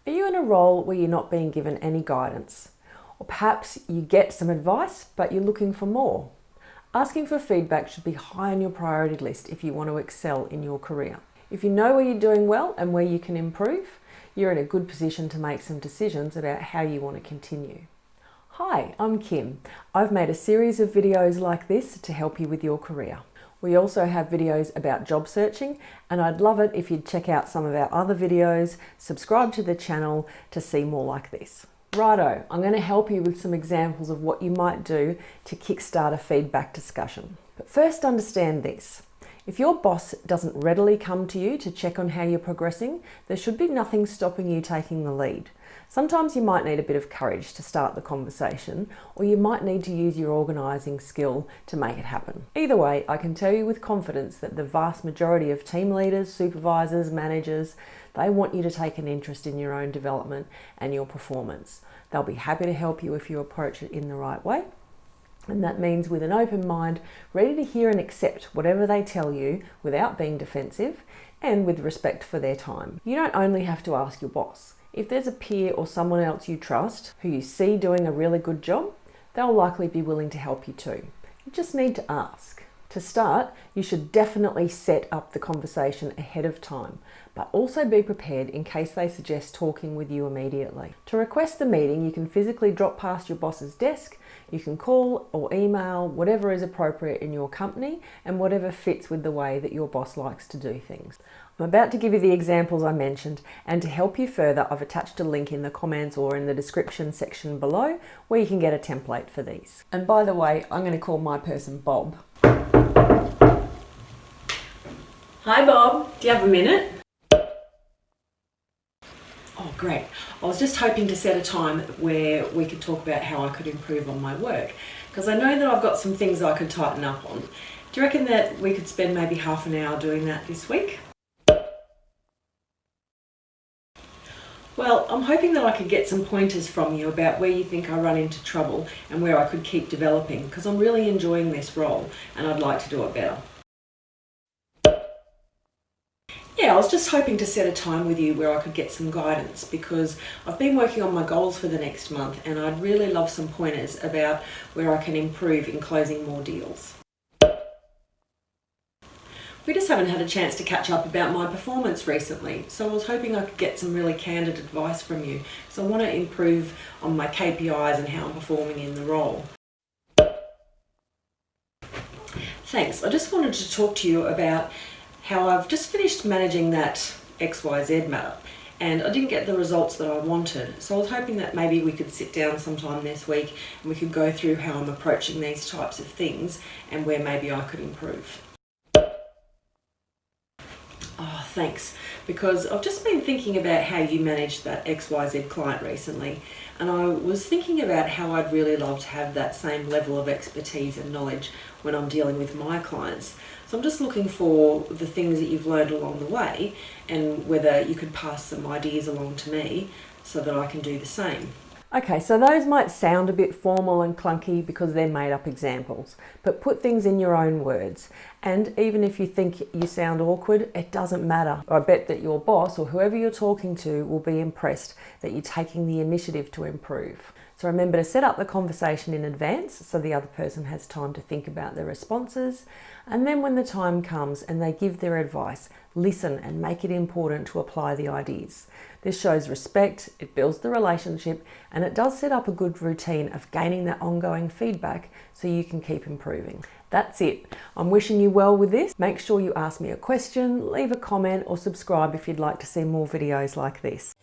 Are you in a role where you're not being given any guidance? Or perhaps you get some advice, but you're looking for more? Asking for feedback should be high on your priority list if you want to excel in your career. If you know where you're doing well and where you can improve, you're in a good position to make some decisions about how you want to continue. Hi, I'm Kim. I've made a series of videos like this to help you with your career. We also have videos about job searching, and I'd love it if you'd check out some of our other videos, subscribe to the channel to see more like this. Righto, I'm going to help you with some examples of what you might do to kickstart a feedback discussion. But first, understand this. If your boss doesn't readily come to you to check on how you're progressing, there should be nothing stopping you taking the lead. Sometimes you might need a bit of courage to start the conversation, or you might need to use your organising skill to make it happen. Either way, I can tell you with confidence that the vast majority of team leaders, supervisors, managers, they want you to take an interest in your own development and your performance. They'll be happy to help you if you approach it in the right way. And that means with an open mind, ready to hear and accept whatever they tell you without being defensive and with respect for their time. You don't only have to ask your boss. If there's a peer or someone else you trust who you see doing a really good job, they'll likely be willing to help you too. You just need to ask. To start, you should definitely set up the conversation ahead of time, but also be prepared in case they suggest talking with you immediately. To request the meeting, you can physically drop past your boss's desk, you can call or email, whatever is appropriate in your company and whatever fits with the way that your boss likes to do things. I'm about to give you the examples I mentioned, and to help you further, I've attached a link in the comments or in the description section below where you can get a template for these. And by the way, I'm going to call my person Bob. Hi Bob, do you have a minute? Oh great, I was just hoping to set a time where we could talk about how I could improve on my work, because I know that I've got some things I could tighten up on. Do you reckon that we could spend maybe half an hour doing that this week? Well, I'm hoping that I could get some pointers from you about where you think I run into trouble and where I could keep developing, because I'm really enjoying this role and I'd like to do it better. Yeah, I was just hoping to set a time with you where I could get some guidance, because I've been working on my goals for the next month and I'd really love some pointers about where I can improve in closing more deals. We just haven't had a chance to catch up about my performance recently, so I was hoping I could get some really candid advice from you, so I want to improve on my KPIs and how I'm performing in the role. Thanks. I just wanted to talk to you about how I've just finished managing that XYZ matter and I didn't get the results that I wanted, so I was hoping that maybe we could sit down sometime this week and we could go through how I'm approaching these types of things and where maybe I could improve. Oh, thanks, because I've just been thinking about how you managed that XYZ client recently, and I was thinking about how I'd really love to have that same level of expertise and knowledge when I'm dealing with my clients. So I'm just looking for the things that you've learned along the way and whether you could pass some ideas along to me so that I can do the same. Okay, so those might sound a bit formal and clunky because they're made up examples, but put things in your own words. And even if you think you sound awkward, it doesn't matter. I bet that your boss or whoever you're talking to will be impressed that you're taking the initiative to improve. So remember to set up the conversation in advance so the other person has time to think about their responses. And then when the time comes and they give their advice, listen and make it important to apply the ideas. This shows respect, it builds the relationship, and it does set up a good routine of gaining that ongoing feedback so you can keep improving. That's it. I'm wishing you well with this. Make sure you ask me a question, leave a comment, or subscribe if you'd like to see more videos like this.